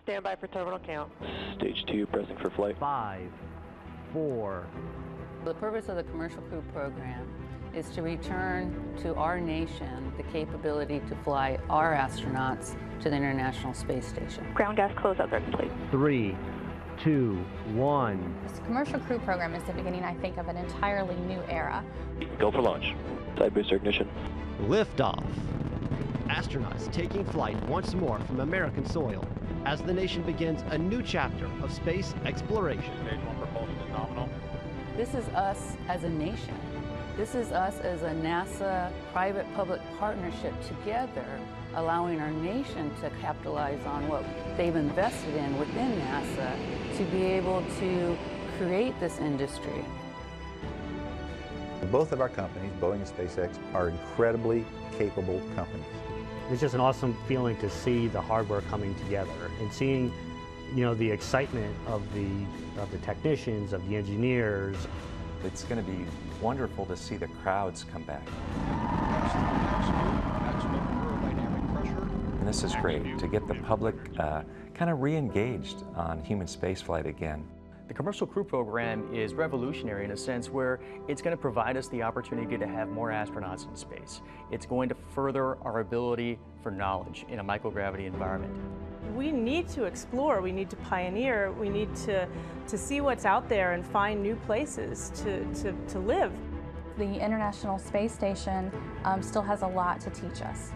Stand by for terminal count. Stage 2, pressing for flight. 5, 4. The purpose of the Commercial Crew Program is to return to our nation the capability to fly our astronauts to the International Space Station. Ground gas closeout are complete. 3, 2, 1. This Commercial Crew Program is the beginning, I think, of an entirely new era. Go for launch. Side booster ignition. Liftoff. Astronauts taking flight once more from American soil as the nation begins a new chapter of space exploration. Stage 1 propulsion is nominal. This is us as a nation. This is us as a NASA private-public partnership together, allowing our nation to capitalize on what they've invested in within NASA to be able to create this industry. Both of our companies, Boeing and SpaceX, are incredibly capable companies. It's just an awesome feeling to see the hardware coming together and seeing, the excitement of the technicians, of the engineers. It's going to be wonderful to see the crowds come back. And this is great, to get the public kind of re-engaged on human spaceflight again. The Commercial Crew Program is revolutionary in a sense where it's going to provide us the opportunity to have more astronauts in space. It's going to further our ability for knowledge in a microgravity environment. We need to explore, we need to pioneer, we need to see what's out there and find new places to live. The International Space Station still has a lot to teach us.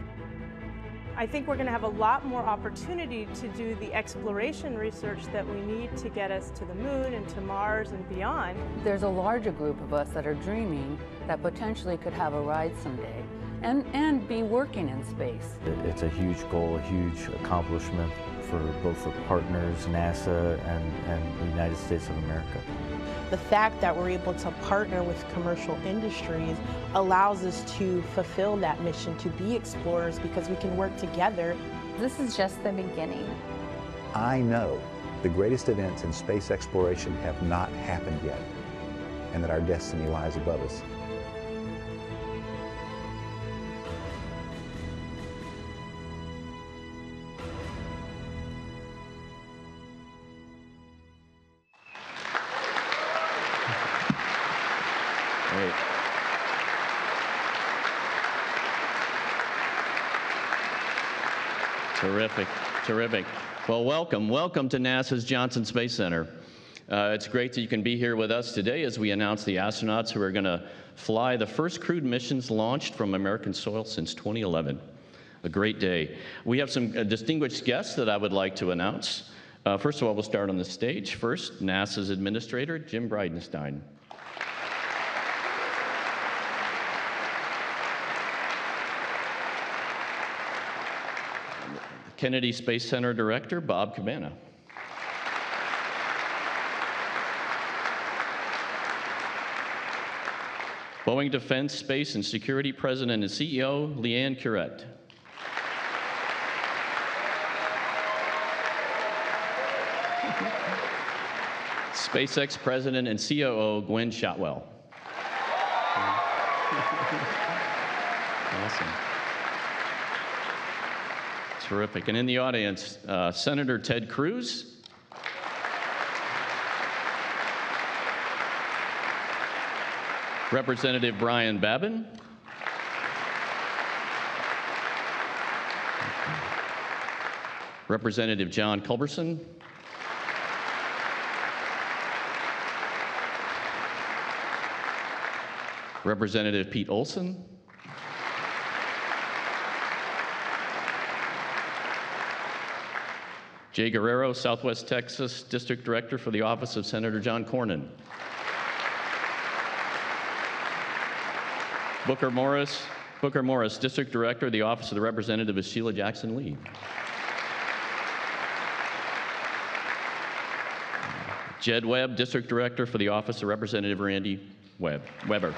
I think we're going to have a lot more opportunity to do the exploration research that we need to get us to the moon and to Mars and beyond. There's a larger group of us that are dreaming that potentially could have a ride someday and be working in space. It's a huge goal, a huge accomplishment for both the partners, NASA and the United States of America. The fact that we're able to partner with commercial industries allows us to fulfill that mission, to be explorers, because we can work together. This is just the beginning. I know the greatest events in space exploration have not happened yet, and that our destiny lies above us. Great. Terrific, terrific. Well, welcome to NASA's Johnson Space Center. It's great that you can be here with us today as we announce the astronauts who are going to fly the first crewed missions launched from American soil since 2011. A great day. We have some distinguished guests that I would like to announce. First of all, we'll start on the stage. First, NASA's Administrator, Jim Bridenstine. Kennedy Space Center Director, Bob Cabana. Boeing Defense, Space, and Security President and CEO, Leanne Curette. SpaceX President and COO, Gwen Shotwell. Awesome. Terrific. And in the audience, Senator Ted Cruz. Representative Brian Babin. Representative John Culberson. Representative Pete Olson. Jay Guerrero, Southwest Texas District Director for the Office of Senator John Cornyn. Booker Morris, District Director, the Office of the Representative of Sheila Jackson Lee. Jed Webb, District Director for the Office of Representative Randy Weber.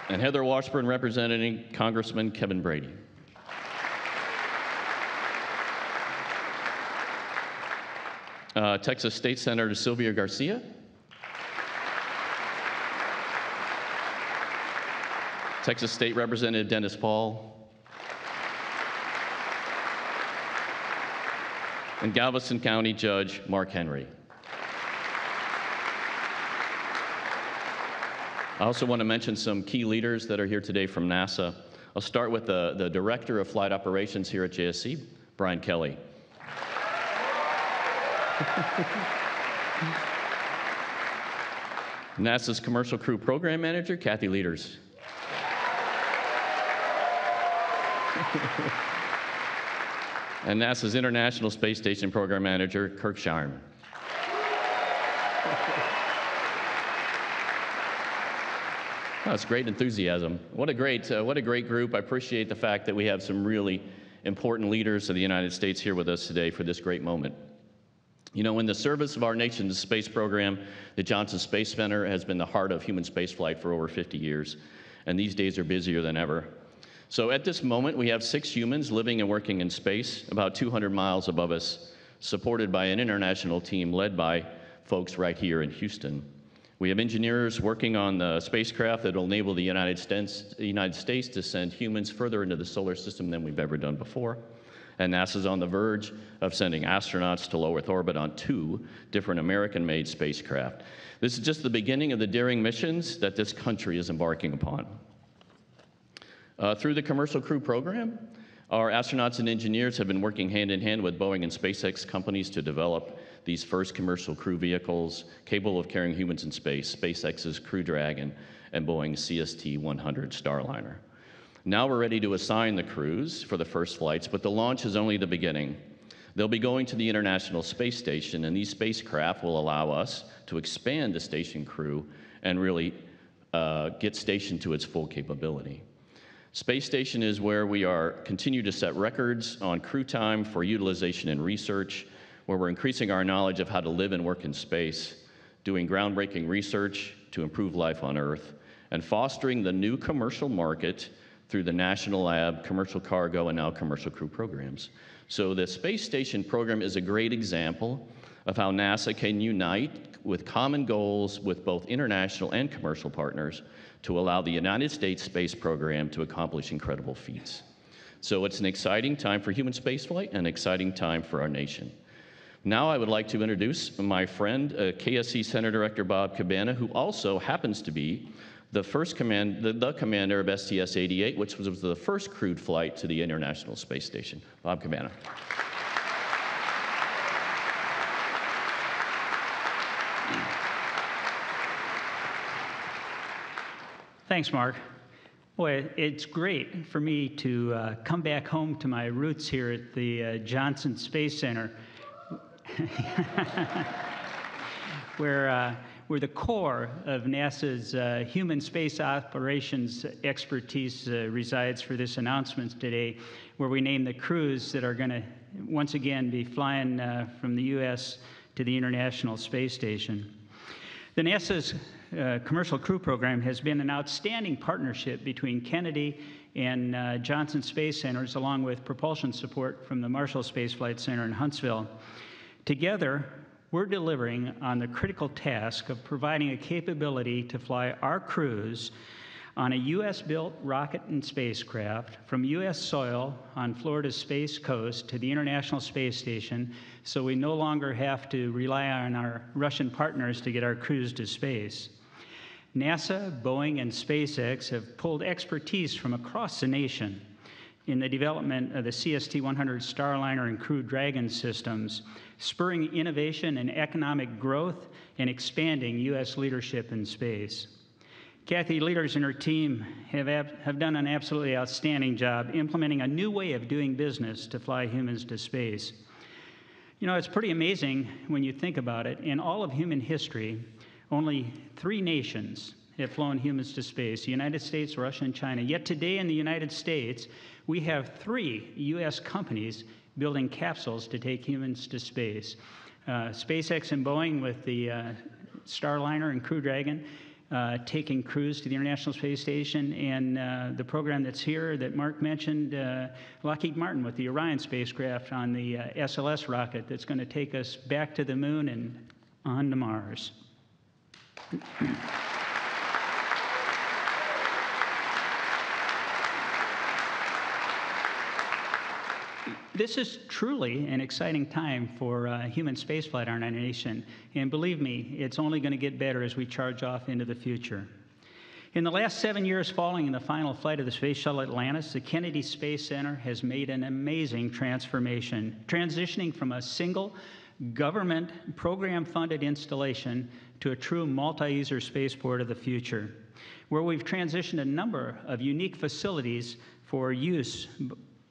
And Heather Washburn, representing Congressman Kevin Brady. Texas State Senator Sylvia Garcia. Texas State Representative Dennis Paul. and Galveston County Judge Mark Henry. I also want to mention some key leaders that are here today from NASA. I'll start with the Director of Flight Operations here at JSC, Brian Kelly. NASA's Commercial Crew Program Manager, Kathy Leaders. And NASA's International Space Station Program Manager, Kirk Shireman. Oh, that's great enthusiasm. What a great group. I appreciate the fact that we have some really important leaders of the United States here with us today for this great moment. You know, in the service of our nation's space program, the Johnson Space Center has been the heart of human spaceflight for over 50 years, and these days are busier than ever. So at this moment, we have 6 humans living and working in space, about 200 miles above us, supported by an international team led by folks right here in Houston. We have engineers working on the spacecraft that will enable the United States to send humans further into the solar system than we've ever done before. And NASA's on the verge of sending astronauts to low Earth orbit on 2 different American-made spacecraft. This is just the beginning of the daring missions that this country is embarking upon. Through the Commercial Crew Program, our astronauts and engineers have been working hand in hand with Boeing and SpaceX companies to develop these first commercial crew vehicles capable of carrying humans in space, SpaceX's Crew Dragon and Boeing's CST-100 Starliner. Now we're ready to assign the crews for the first flights, but the launch is only the beginning. They'll be going to the International Space Station, and these spacecraft will allow us to expand the station crew and really get stationed to its full capability. Space Station is where we continue to set records on crew time for utilization and research, where we're increasing our knowledge of how to live and work in space, doing groundbreaking research to improve life on Earth, and fostering the new commercial market through the National Lab, Commercial Cargo, and now Commercial Crew programs. So the Space Station program is a great example of how NASA can unite with common goals with both international and commercial partners to allow the United States space program to accomplish incredible feats. So it's an exciting time for human spaceflight and an exciting time for our nation. Now I would like to introduce my friend, KSC Center Director Bob Cabana, who also happens to be the commander of STS-88, which was the first crewed flight to the International Space Station. Bob Cabana. Thanks, Mark. Boy, it's great for me to come back home to my roots here at the Johnson Space Center, where the core of NASA's human space operations expertise resides for this announcement today, where we name the crews that are going to once again be flying from the U.S. to the International Space Station. The NASA's Commercial Crew Program has been an outstanding partnership between Kennedy and Johnson Space Centers, along with propulsion support from the Marshall Space Flight Center in Huntsville. Together, we're delivering on the critical task of providing a capability to fly our crews on a U.S.-built rocket and spacecraft from U.S. soil on Florida's Space Coast to the International Space Station, so we no longer have to rely on our Russian partners to get our crews to space. NASA, Boeing, and SpaceX have pulled expertise from across the nation in the development of the CST-100 Starliner and Crew Dragon systems, spurring innovation and economic growth and expanding U.S. leadership in space. Kathy Leaders and her team have done an absolutely outstanding job implementing a new way of doing business to fly humans to space. You know, it's pretty amazing when you think about it. In all of human history, only 3 nations have flown humans to space: the United States, Russia, and China. Yet today in the United States, we have 3 U.S. companies building capsules to take humans to space. SpaceX and Boeing with the Starliner and Crew Dragon, taking crews to the International Space Station, and the program that's here that Mark mentioned, Lockheed Martin with the Orion spacecraft on the SLS rocket that's going to take us back to the moon and on to Mars. This is truly an exciting time for human spaceflight in our nation, and believe me, it's only going to get better as we charge off into the future. In the last 7 years following the final flight of the Space Shuttle Atlantis, the Kennedy Space Center has made an amazing transformation, transitioning from a single government program-funded installation to a true multi-user spaceport of the future, where we've transitioned a number of unique facilities for use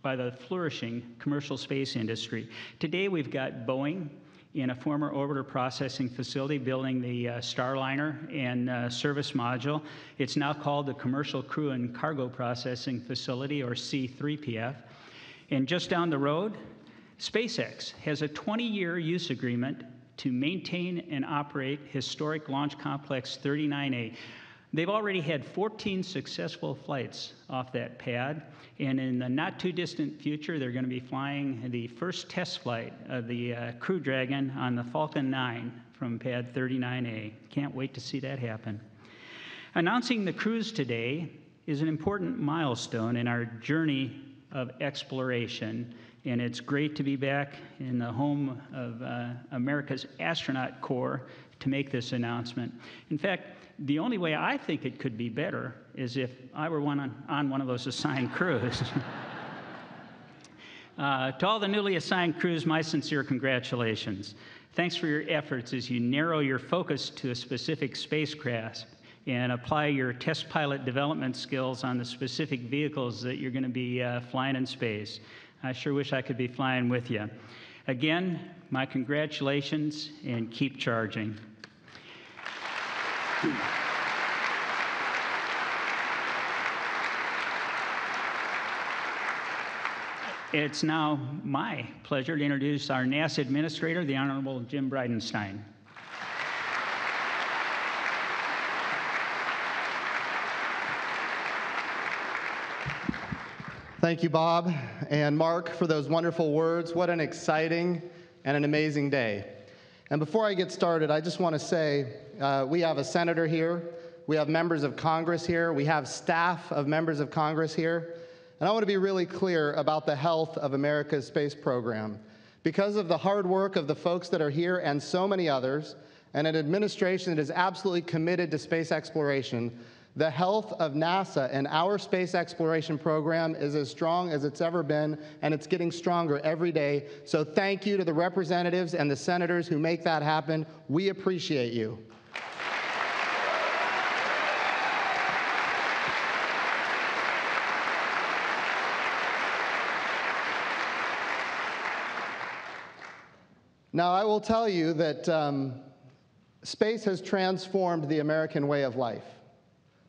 by the flourishing commercial space industry. Today, we've got Boeing in a former orbiter processing facility building the Starliner and service module. It's now called the Commercial Crew and Cargo Processing Facility, or C3PF. And just down the road, SpaceX has a 20-year use agreement to maintain and operate historic Launch Complex 39A. They've already had 14 successful flights off that pad, and in the not-too-distant future, they're going to be flying the first test flight of the Crew Dragon on the Falcon 9 from pad 39A. Can't wait to see that happen. Announcing the cruise today is an important milestone in our journey of exploration, and it's great to be back in the home of America's astronaut corps to make this announcement. In fact, the only way I think it could be better is if I were on one of those assigned crews. To all the newly assigned crews, my sincere congratulations. Thanks for your efforts as you narrow your focus to a specific spacecraft and apply your test pilot development skills on the specific vehicles that you're going to be flying in space. I sure wish I could be flying with you. Again, my congratulations, and keep charging. It's now my pleasure to introduce our NASA Administrator, the Honorable Jim Bridenstine. Thank you, Bob and Mark, for those wonderful words. What an exciting and an amazing day. And before I get started, I just want to say we have a senator here, we have members of Congress here, we have staff of members of Congress here, and I want to be really clear about the health of America's space program. Because of the hard work of the folks that are here and so many others, and an administration that is absolutely committed to space exploration, the health of NASA and our space exploration program is as strong as it's ever been, and it's getting stronger every day. So thank you to the representatives and the senators who make that happen. We appreciate you. Now, I will tell you that space has transformed the American way of life.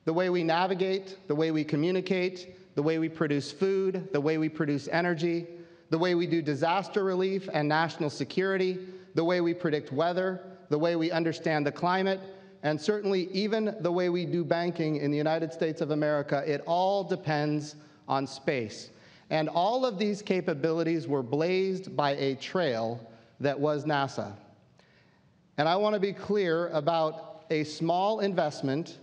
The way we navigate, the way we communicate, the way we produce food, the way we produce energy, the way we do disaster relief and national security, the way we predict weather, the way we understand the climate, and certainly even the way we do banking in the United States of America, it all depends on space. And all of these capabilities were blazed by a trail that was NASA. And I want to be clear about a small investment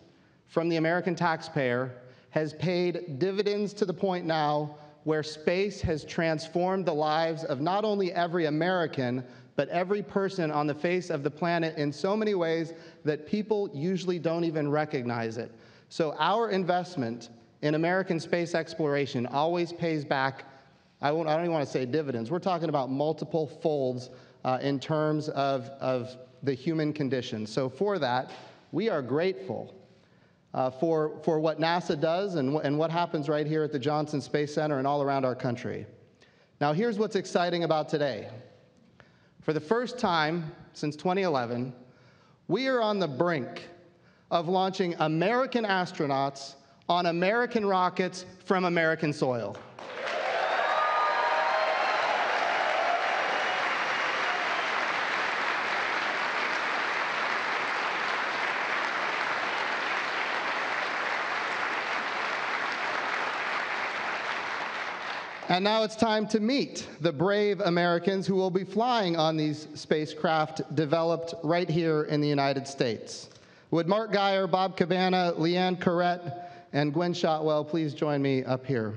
from the American taxpayer has paid dividends to the point now where space has transformed the lives of not only every American, but every person on the face of the planet in so many ways that people usually don't even recognize it. So our investment in American space exploration always pays back, I don't even want to say dividends, we're talking about multiple folds in terms of the human condition. So for that, we are grateful for what NASA does and what happens right here at the Johnson Space Center and all around our country. Now, here's what's exciting about today. For the first time since 2011, we are on the brink of launching American astronauts on American rockets from American soil. And now it's time to meet the brave Americans who will be flying on these spacecraft developed right here in the United States. Would Mark Geyer, Bob Cabana, Leanne Corrett, and Gwen Shotwell please join me up here?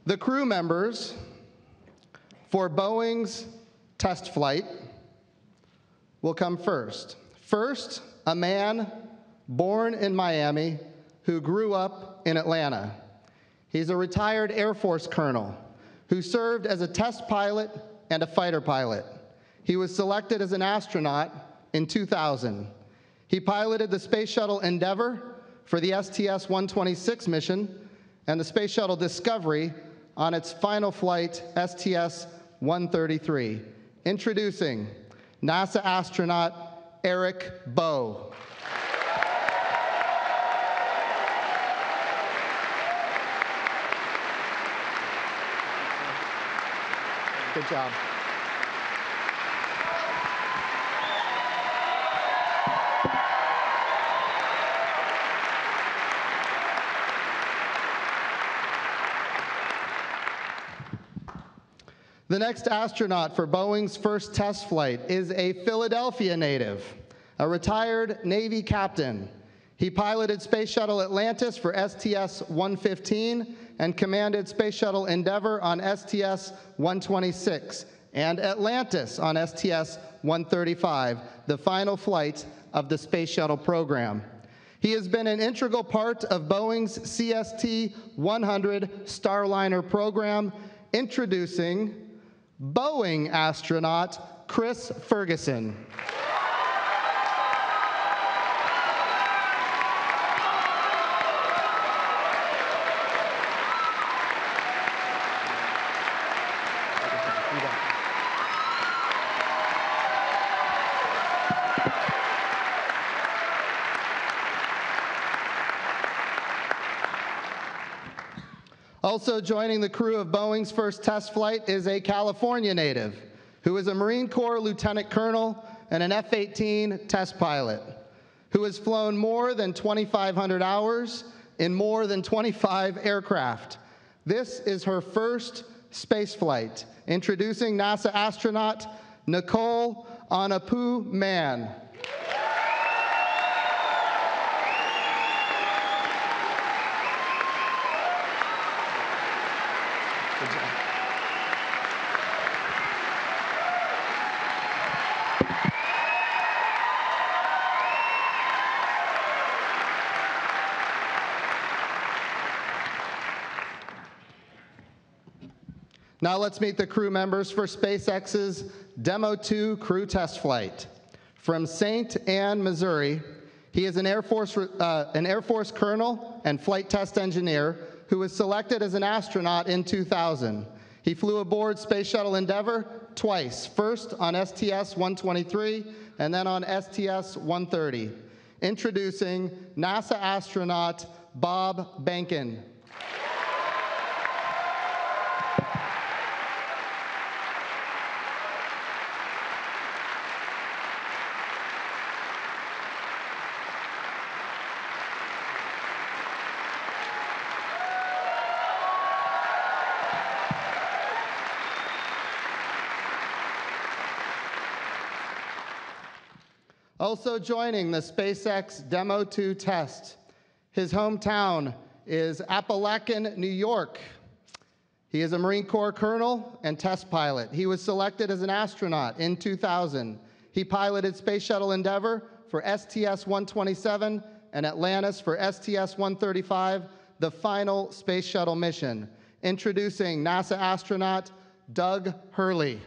The crew members for Boeing's test flight will come first. First, a man born in Miami who grew up in Atlanta. He's a retired Air Force colonel who served as a test pilot and a fighter pilot. He was selected as an astronaut in 2000. He piloted the Space Shuttle Endeavour for the STS-126 mission and the Space Shuttle Discovery on its final flight, STS-133. Introducing NASA astronaut Eric Boe. Good job. The next astronaut for Boeing's first test flight is a Philadelphia native, a retired Navy captain. He piloted Space Shuttle Atlantis for STS-115 and commanded Space Shuttle Endeavour on STS-126 and Atlantis on STS-135, the final flight of the Space Shuttle program. He has been an integral part of Boeing's CST-100 Starliner program, introducing Boeing astronaut Chris Ferguson. Also joining the crew of Boeing's first test flight is a California native who is a Marine Corps lieutenant colonel and an F-18 test pilot who has flown more than 2,500 hours in more than 25 aircraft. This is her first space flight. Introducing NASA astronaut Nicole Anapu Mann. Good job. Now let's meet the crew members for SpaceX's Demo 2 crew test flight. From St. Anne, Missouri, he is an Air Force colonel and flight test engineer who was selected as an astronaut in 2000. He flew aboard Space Shuttle Endeavour twice, first on STS-123 and then on STS-130. Introducing NASA astronaut Bob Behnken. Also joining the SpaceX Demo 2 test, his hometown is Appalachian, New York. He is a Marine Corps colonel and test pilot. He was selected as an astronaut in 2000. He piloted Space Shuttle Endeavour for STS-127 and Atlantis for STS-135, the final Space Shuttle mission. Introducing NASA astronaut Doug Hurley.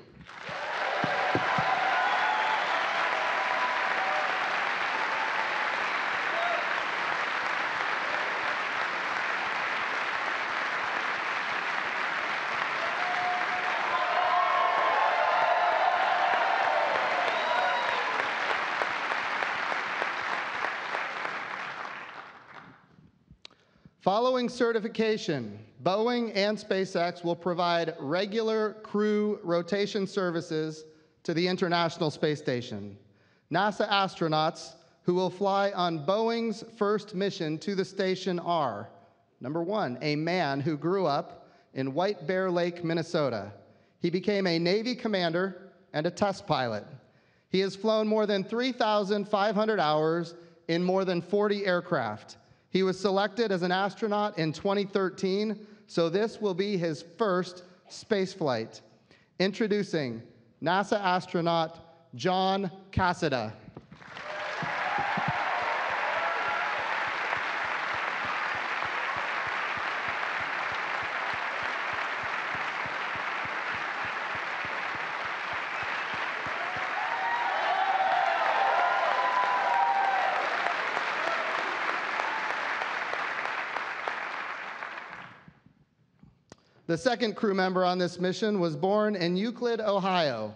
Following certification, Boeing and SpaceX will provide regular crew rotation services to the International Space Station. NASA astronauts who will fly on Boeing's first mission to the station are, number one, a man who grew up in White Bear Lake, Minnesota. He became a Navy commander and a test pilot. He has flown more than 3,500 hours in more than 40 aircraft. He was selected as an astronaut in 2013, so this will be his first space flight. Introducing NASA astronaut John Cassada. The second crew member on this mission was born in Euclid, Ohio,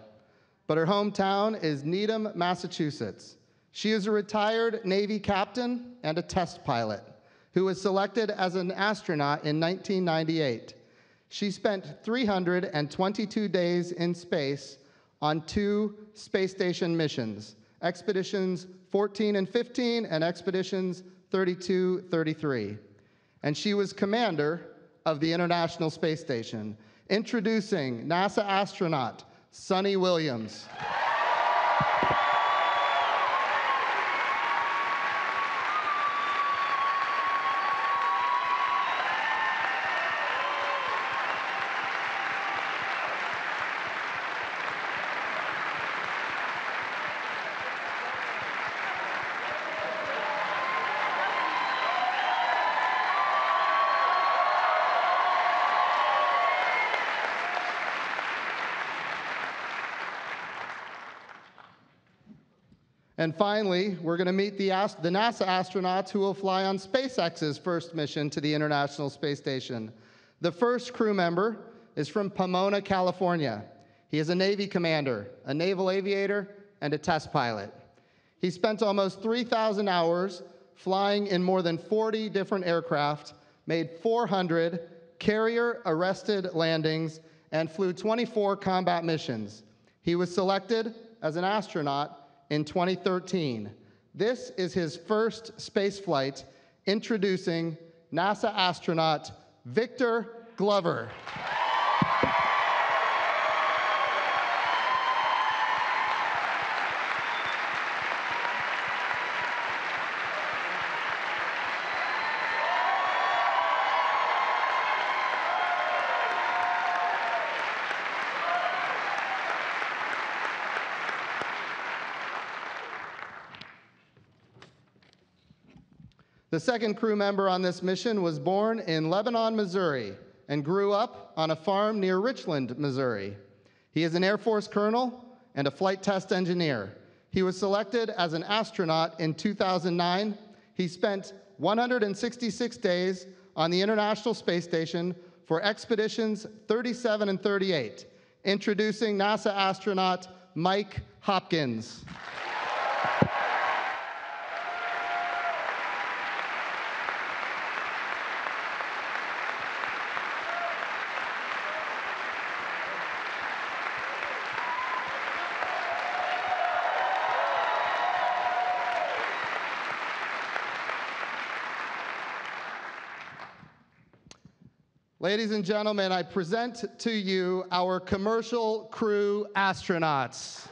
but her hometown is Needham, Massachusetts. She is a retired Navy captain and a test pilot who was selected as an astronaut in 1998. She spent 322 days in space on 2 space station missions, Expeditions 14 and 15 and Expeditions 32-33. And she was commander of the International Space Station. Introducing NASA astronaut Sonny Williams. And finally, we're going to meet the NASA astronauts who will fly on SpaceX's first mission to the International Space Station. The first crew member is from Pomona, California. He is a Navy commander, a naval aviator, and a test pilot. He spent almost 3,000 hours flying in more than 40 different aircraft, made 400 carrier-arrested landings, and flew 24 combat missions. He was selected as an astronaut in 2013. This is his first space flight. Introducing NASA astronaut Victor Glover. The second crew member on this mission was born in Lebanon, Missouri, and grew up on a farm near Richland, Missouri. He is an Air Force colonel and a flight test engineer. He was selected as an astronaut in 2009. He spent 166 days on the International Space Station for Expeditions 37 and 38. Introducing NASA astronaut Mike Hopkins. Ladies and gentlemen, I present to you our commercial crew astronauts.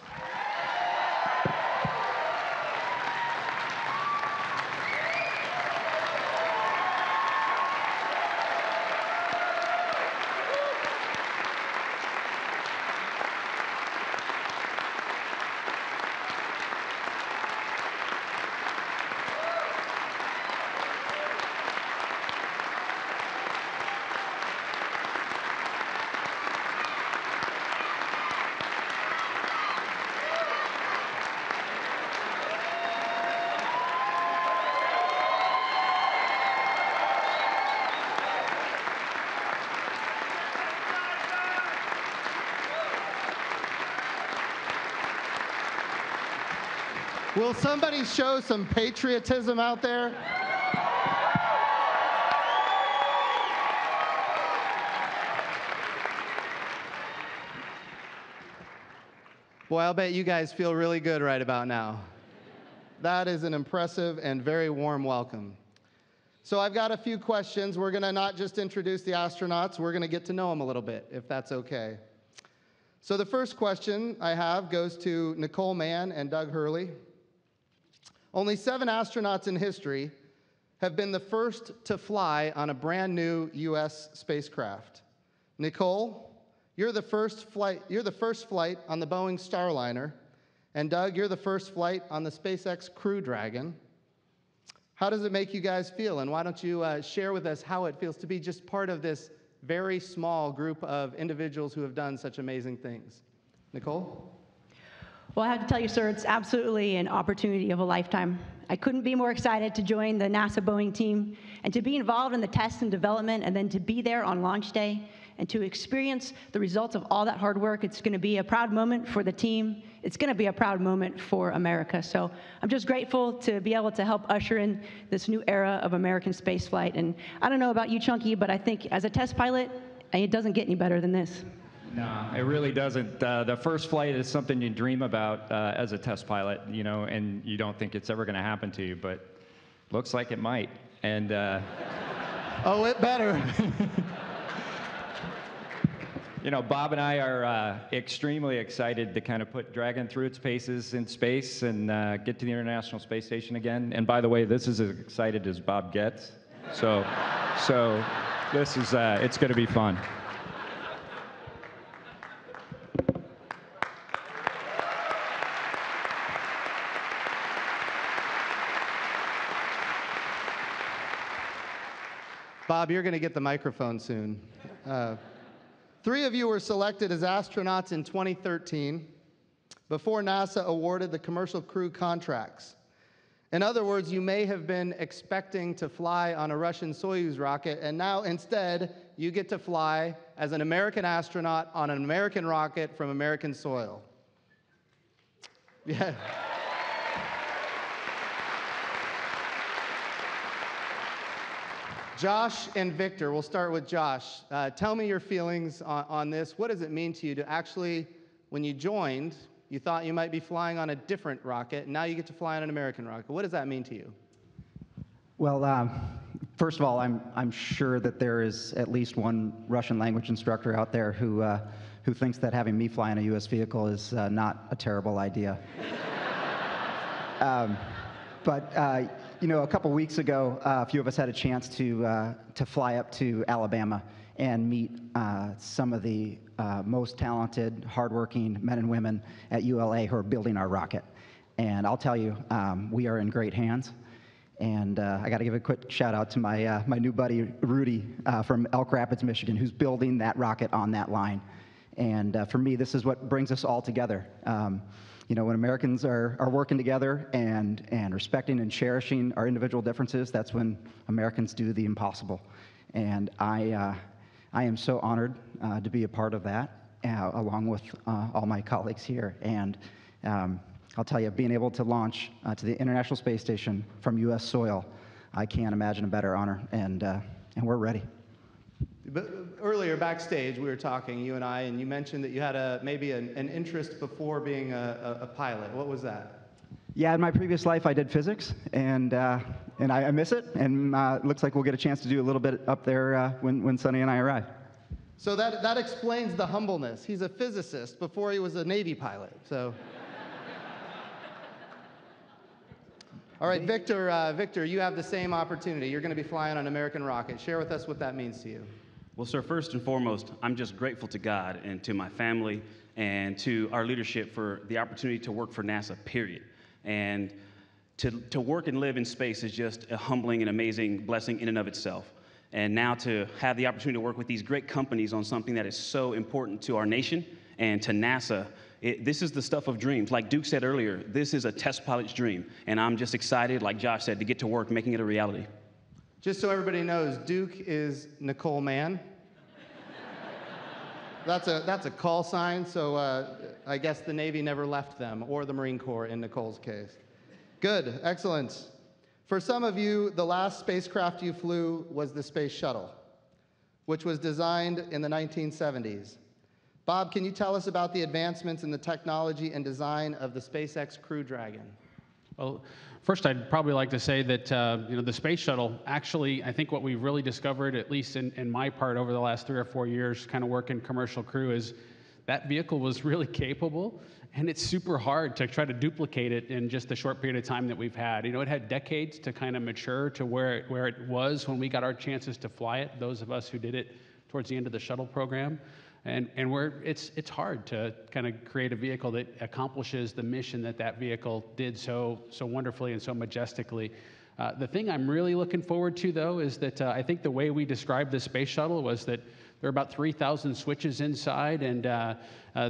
Will somebody show some patriotism out there? Boy, I'll bet you guys feel really good right about now. That is an impressive and very warm welcome. So I've got a few questions. We're going to not just introduce the astronauts, we're going to get to know them a little bit, if that's okay. So the first question I have goes to Nicole Mann and Doug Hurley. Only 7 astronauts in history have been the first to fly on a brand new U.S. spacecraft. Nicole, you're the first flight on the Boeing Starliner, and Doug, you're the first flight on the SpaceX Crew Dragon. How does it make you guys feel? And why don't you share with us how it feels to be just part of this very small group of individuals who have done such amazing things? Nicole? Well, I have to tell you, sir, it's absolutely an opportunity of a lifetime. I couldn't be more excited to join the NASA Boeing team and to be involved in the test and development and then to be there on launch day and to experience the results of all that hard work. It's going to be a proud moment for the team. It's going to be a proud moment for America. So I'm just grateful to be able to help usher in this new era of American spaceflight. And I don't know about you, Chunky, but I think as a test pilot, it doesn't get any better than this. No, it really doesn't. The first flight is something you dream about as a test pilot, you know, and you don't think it's ever going to happen to you, but looks like it might. And oh, it better. You know, Bob and I are extremely excited to kind of put Dragon through its paces in space and get to the International Space Station again. And by the way, this is as excited as Bob gets. So this is, it's going to be fun. Bob, you're going to get the microphone soon. 3 of you were selected as astronauts in 2013 before NASA awarded the commercial crew contracts. In other words, you may have been expecting to fly on a Russian Soyuz rocket, and now instead you get to fly as an American astronaut on an American rocket from American soil. Yeah. Josh and Victor, we'll start with Josh. Tell me your feelings on this. What does it mean to you to actually, when you joined, you thought you might be flying on a different rocket, and now you get to fly on an American rocket. What does that mean to you? Well, first of all, I'm sure that there is at least one Russian language instructor out there who thinks that having me fly in a U.S. vehicle is not a terrible idea. You know, a couple weeks ago, a few of us had a chance to fly up to Alabama and meet some of the most talented, hardworking men and women at ULA who are building our rocket. And I'll tell you, we are in great hands. And I got to give a quick shout out to my new buddy Rudy from Elk Rapids, Michigan, who's building that rocket on that line. And for me, this is what brings us all together. You know, when Americans are working together and respecting and cherishing our individual differences, that's when Americans do the impossible. And I am so honored to be a part of that, along with all my colleagues here. And I'll tell you, being able to launch to the International Space Station from U.S. soil, I can't imagine a better honor, and we're ready. But earlier backstage, we were talking, you and I, and you mentioned that you had maybe an interest before being a pilot. What was that? Yeah, in my previous life, I did physics, and I miss it, and it looks like we'll get a chance to do a little bit up there when Sonny and I arrive. So that explains the humbleness. He's a physicist before he was a Navy pilot, so. All right, Victor, you have the same opportunity. You're going to be flying on an American rocket. Share with us what that means to you. Well, sir, first and foremost, I'm just grateful to God and to my family and to our leadership for the opportunity to work for NASA, period. And to work and live in space is just a humbling and amazing blessing in and of itself. And now to have the opportunity to work with these great companies on something that is so important to our nation and to NASA, this is the stuff of dreams. Like Duke said earlier, this is a test pilot's dream. And I'm just excited, like Josh said, to get to work making it a reality. Just so everybody knows, Duke is Nicole Mann. That's a call sign, so I guess the Navy never left them, or the Marine Corps in Nicole's case. Good, excellent. For some of you, the last spacecraft you flew was the Space Shuttle, which was designed in the 1970s. Bob, can you tell us about the advancements in the technology and design of the SpaceX Crew Dragon? Well, first, I'd probably like to say that the Space Shuttle, actually, I think what we've really discovered, at least in my part over the last 3 or 4 years, kind of working commercial crew, is that vehicle was really capable, and it's super hard to try to duplicate it in just the short period of time that we've had. You know, it had decades to kind of mature to where it was when we got our chances to fly it, those of us who did it towards the end of the shuttle program. And it's hard to kind of create a vehicle that accomplishes the mission that vehicle did so wonderfully and so majestically. The thing I'm really looking forward to, though, is that I think the way we described the space shuttle was that there are about 3,000 switches inside, and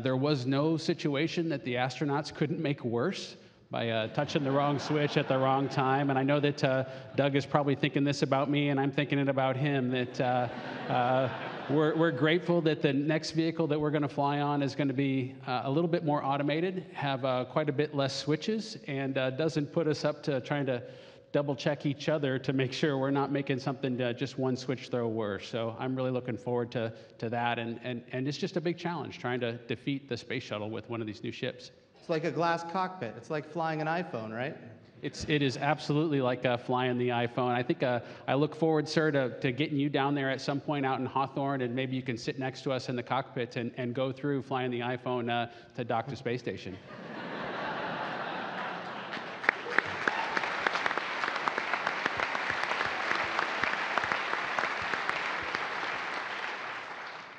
there was no situation that the astronauts couldn't make worse by touching the wrong switch at the wrong time. And I know that Doug is probably thinking this about me, and I'm thinking it about him, that we're grateful that the next vehicle that we're going to fly on is going to be a little bit more automated, have quite a bit less switches, and doesn't put us up to trying to double check each other to make sure we're not making something just one switch throw worse. So I'm really looking forward to that, and it's just a big challenge trying to defeat the space shuttle with one of these new ships. It's like a glass cockpit. It's like flying an iPhone, right? It is absolutely like flying the iPhone. I think I look forward, sir, to getting you down there at some point out in Hawthorne, and maybe you can sit next to us in the cockpit and go through flying the iPhone to dock to space station.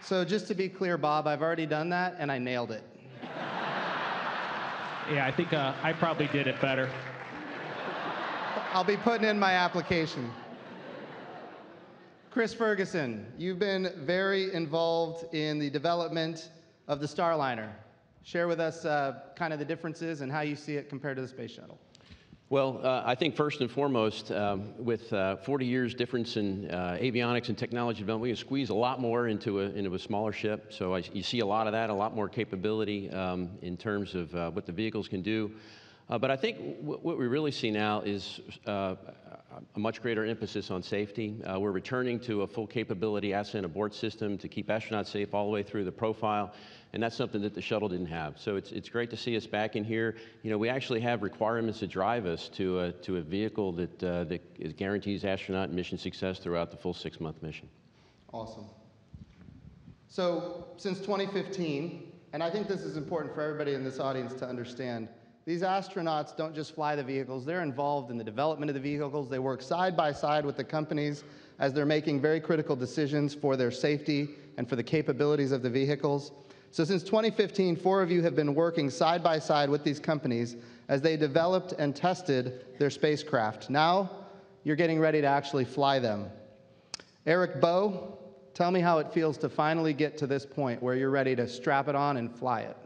So just to be clear, Bob, I've already done that, and I nailed it. Yeah, I think I probably did it better. I'll be putting in my application. Chris Ferguson, you've been very involved in the development of the Starliner. Share with us kind of the differences and how you see it compared to the space shuttle. Well, I think first and foremost, with 40 years difference in avionics and technology development, we can squeeze a lot more into a smaller ship. So you see a lot of that, a lot more capability in terms of what the vehicles can do. But I think what we really see now is a much greater emphasis on safety. We're returning to a full capability ascent abort system to keep astronauts safe all the way through the profile. And that's something that the shuttle didn't have. So it's great to see us back in here. You know, we actually have requirements that drive us to a vehicle that guarantees astronaut mission success throughout the full 6-month mission. Awesome. So since 2015, and I think this is important for everybody in this audience to understand, these astronauts don't just fly the vehicles, they're involved in the development of the vehicles. They work side by side with the companies as they're making very critical decisions for their safety and for the capabilities of the vehicles. So since 2015, 4 of you have been working side by side with these companies as they developed and tested their spacecraft. Now, you're getting ready to actually fly them. Eric Bowe, tell me how it feels to finally get to this point where you're ready to strap it on and fly it.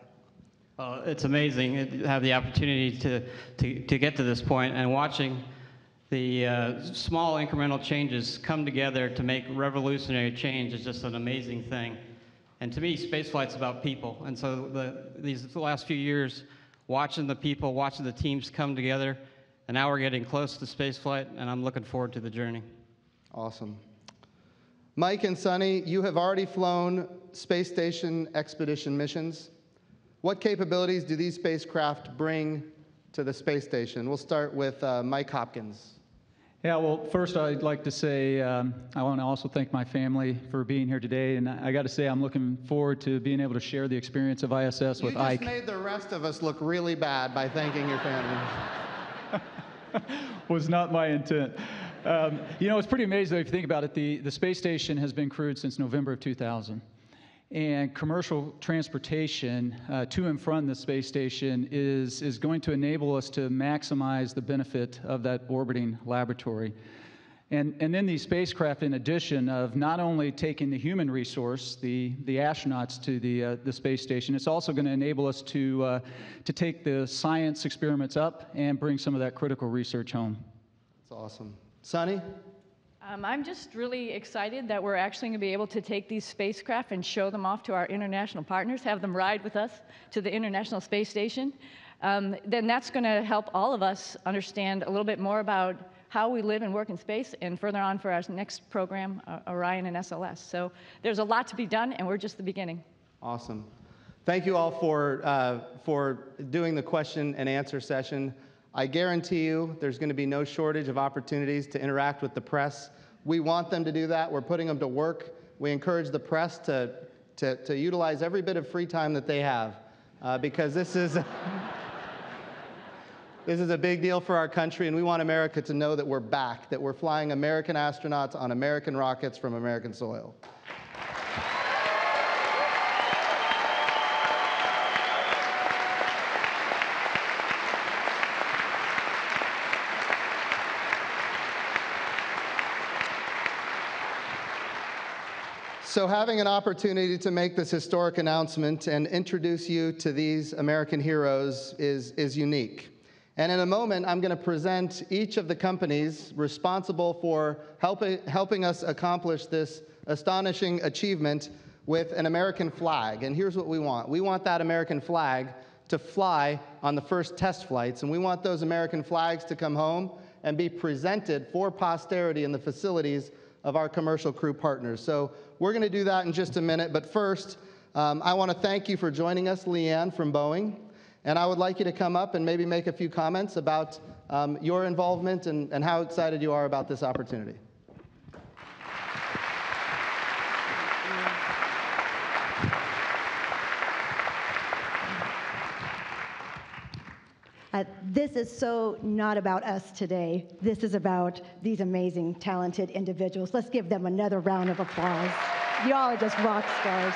It's amazing to have the opportunity to get to this point, and watching the small incremental changes come together to make revolutionary change is just an amazing thing. And to me, spaceflight's about people. And so these last few years, watching the people, watching the teams come together, and now we're getting close to spaceflight, and I'm looking forward to the journey. Awesome. Mike and Sunny, you have already flown space station expedition missions. What capabilities do these spacecraft bring to the space station? We'll start with Mike Hopkins. Yeah, well, first I'd like to say I want to also thank my family for being here today, and I got to say I'm looking forward to being able to share the experience of ISS with Ike. You just made the rest of us look really bad by thanking your family. Was not my intent. You know, it's pretty amazing if you think about it. The space station has been crewed since November of 2000. And commercial transportation to and from the space station is going to enable us to maximize the benefit of that orbiting laboratory. And then these spacecraft, in addition of not only taking the human resource, the astronauts to the space station, it's also going to enable us to take the science experiments up and bring some of that critical research home. That's awesome. Sunny? I'm just really excited that we're actually going to be able to take these spacecraft and show them off to our international partners, have them ride with us to the International Space Station. Then that's going to help all of us understand a little bit more about how we live and work in space, and further on for our next program, Orion and SLS. So there's a lot to be done, and we're just the beginning. Awesome. Thank you all for doing the question and answer session. I guarantee you there's going to be no shortage of opportunities to interact with the press. We want them to do that. We're putting them to work. We encourage the press to utilize every bit of free time that they have because this is a big deal for our country, and we want America to know that we're back, that we're flying American astronauts on American rockets from American soil. So having an opportunity to make this historic announcement and introduce you to these American heroes is unique. And in a moment, I'm going to present each of the companies responsible for helping us accomplish this astonishing achievement with an American flag. And here's what we want. We want that American flag to fly on the first test flights, and we want those American flags to come home and be presented for posterity in the facilities of our commercial crew partners. So we're going to do that in just a minute, but first, I want to thank you for joining us, Leanne from Boeing, and I would like you to come up and maybe make a few comments about your involvement and how excited you are about this opportunity. This is so not about us today. This is about these amazing, talented individuals. Let's give them another round of applause. Y'all are just rock stars.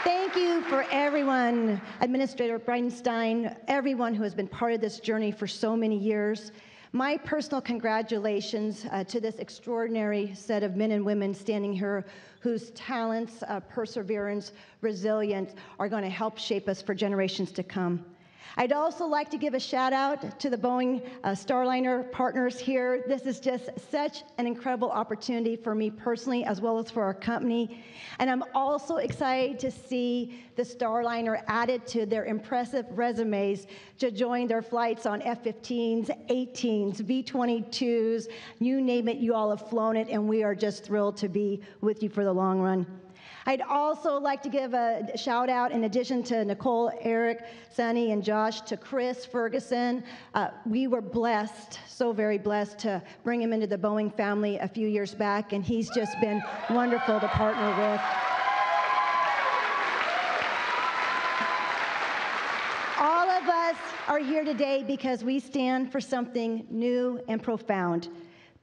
Thank you for everyone, Administrator Bridenstine, everyone who has been part of this journey for so many years. My personal congratulations to this extraordinary set of men and women standing here whose talents, perseverance, resilience are going to help shape us for generations to come. I'd also like to give a shout out to the Boeing Starliner partners here. This is just such an incredible opportunity for me personally as well as for our company. And I'm also excited to see the Starliner added to their impressive resumes to join their flights on F-15s, 18s, V-22s, you name it, you all have flown it, and we are just thrilled to be with you for the long run. I'd also like to give a shout out, in addition to Nicole, Eric, Sunny, and Josh, to Chris Ferguson. We were blessed, so very blessed, to bring him into the Boeing family a few years back, and he's just been wonderful to partner with. All of us are here today because we stand for something new and profound,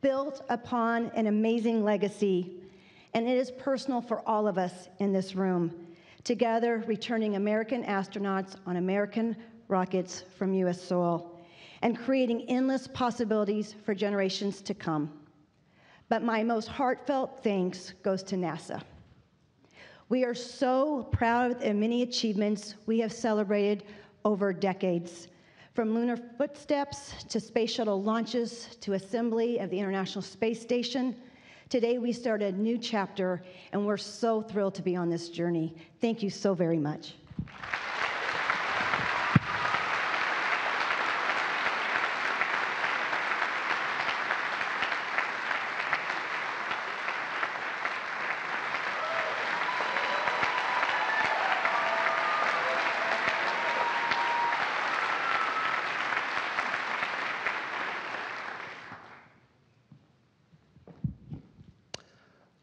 built upon an amazing legacy. And it is personal for all of us in this room, together returning American astronauts on American rockets from U.S. soil and creating endless possibilities for generations to come. But my most heartfelt thanks goes to NASA. We are so proud of the many achievements we have celebrated over decades, from lunar footsteps to space shuttle launches to assembly of the International Space Station. Today, we start a new chapter, and we're so thrilled to be on this journey. Thank you so very much.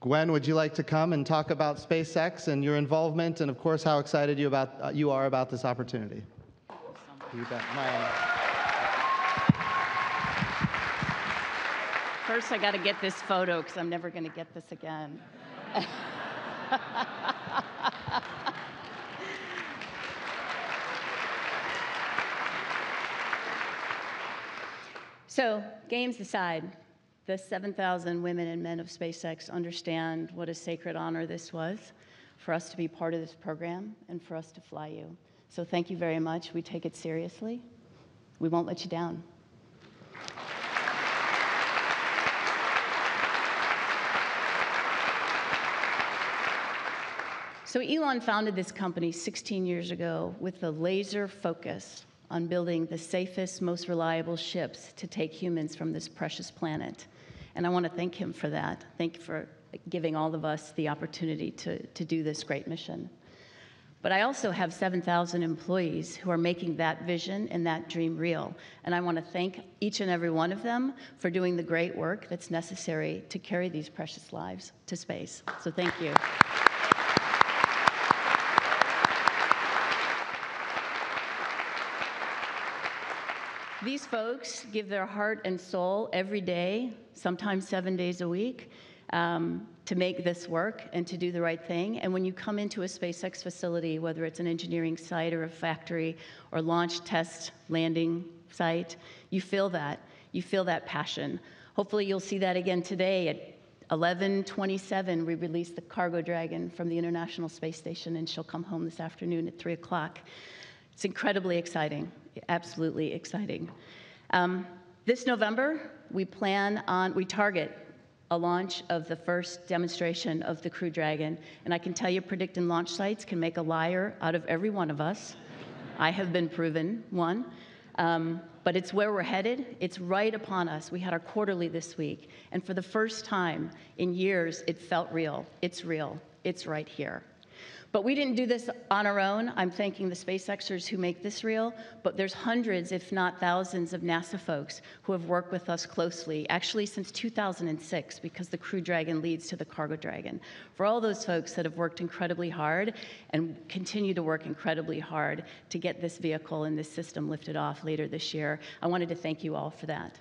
Gwen, would you like to come and talk about SpaceX and your involvement, and of course how excited you are about this opportunity? You bet. First, I got to get this photo because I'm never going to get this again. So, games aside, the 7,000 women and men of SpaceX understand what a sacred honor this was for us to be part of this program and for us to fly you. So thank you very much. We take it seriously. We won't let you down. So Elon founded this company 16 years ago with a laser focus on building the safest, most reliable ships to take humans from this precious planet. And I want to thank him for that. Thank you for giving all of us the opportunity to do this great mission. But I also have 7,000 employees who are making that vision and that dream real. And I want to thank each and every one of them for doing the great work that's necessary to carry these precious lives to space. So thank you. These folks give their heart and soul every day, sometimes 7 days a week, to make this work and to do the right thing. And when you come into a SpaceX facility, whether it's an engineering site or a factory or launch test landing site, you feel that. You feel that passion. Hopefully you'll see that again today at 11:27, we released the Cargo Dragon from the International Space Station, and she'll come home this afternoon at 3 o'clock. It's incredibly exciting, absolutely exciting. This November, we target a launch of the first demonstration of the Crew Dragon, and I can tell you predicting launch sites can make a liar out of every one of us. I have been proven one. But it's where we're headed. It's right upon us. We had our quarterly this week, and for the first time in years, it felt real. It's real. It's right here. But we didn't do this on our own. I'm thanking the SpaceXers who make this real, but there's hundreds, if not thousands, of NASA folks who have worked with us closely, actually since 2006, because the Crew Dragon leads to the Cargo Dragon. For all those folks that have worked incredibly hard and continue to work incredibly hard to get this vehicle and this system lifted off later this year, I wanted to thank you all for that.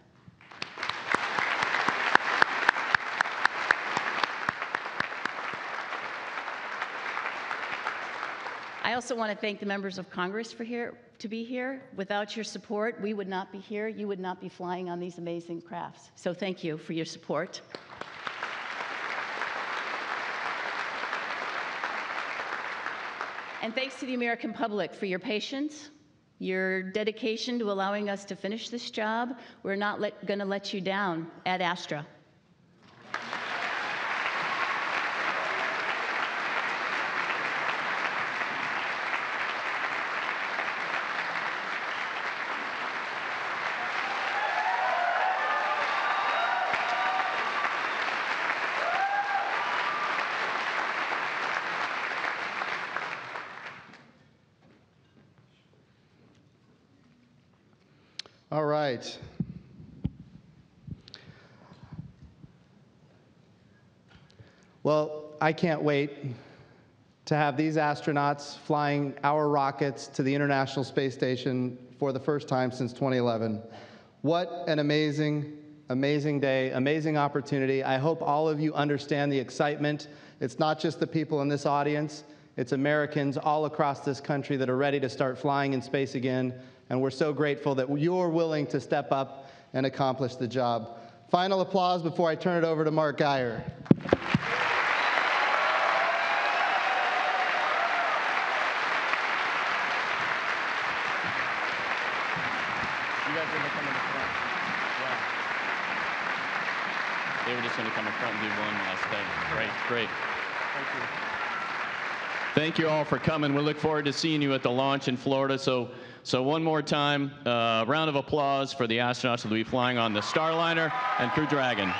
I also want to thank the members of Congress for to be here. Without your support, we would not be here. You would not be flying on these amazing crafts. So thank you for your support. And thanks to the American public for your patience, your dedication to allowing us to finish this job. We're not going to let you down at Astra. All right. Well, I can't wait to have these astronauts flying our rockets to the International Space Station for the first time since 2011. What an amazing, amazing day, amazing opportunity. I hope all of you understand the excitement. It's not just the people in this audience, it's Americans all across this country that are ready to start flying in space again. And we're so grateful that you're willing to step up and accomplish the job. Final applause before I turn it over to Mark Geyer. You guys are going to come in the front. Yeah. They were just going to come in front and do one last thing. Great, great. Thank you. Thank you all for coming. We look forward to seeing you at the launch in Florida. So one more time, round of applause for the astronauts that will be flying on the Starliner and Crew Dragon.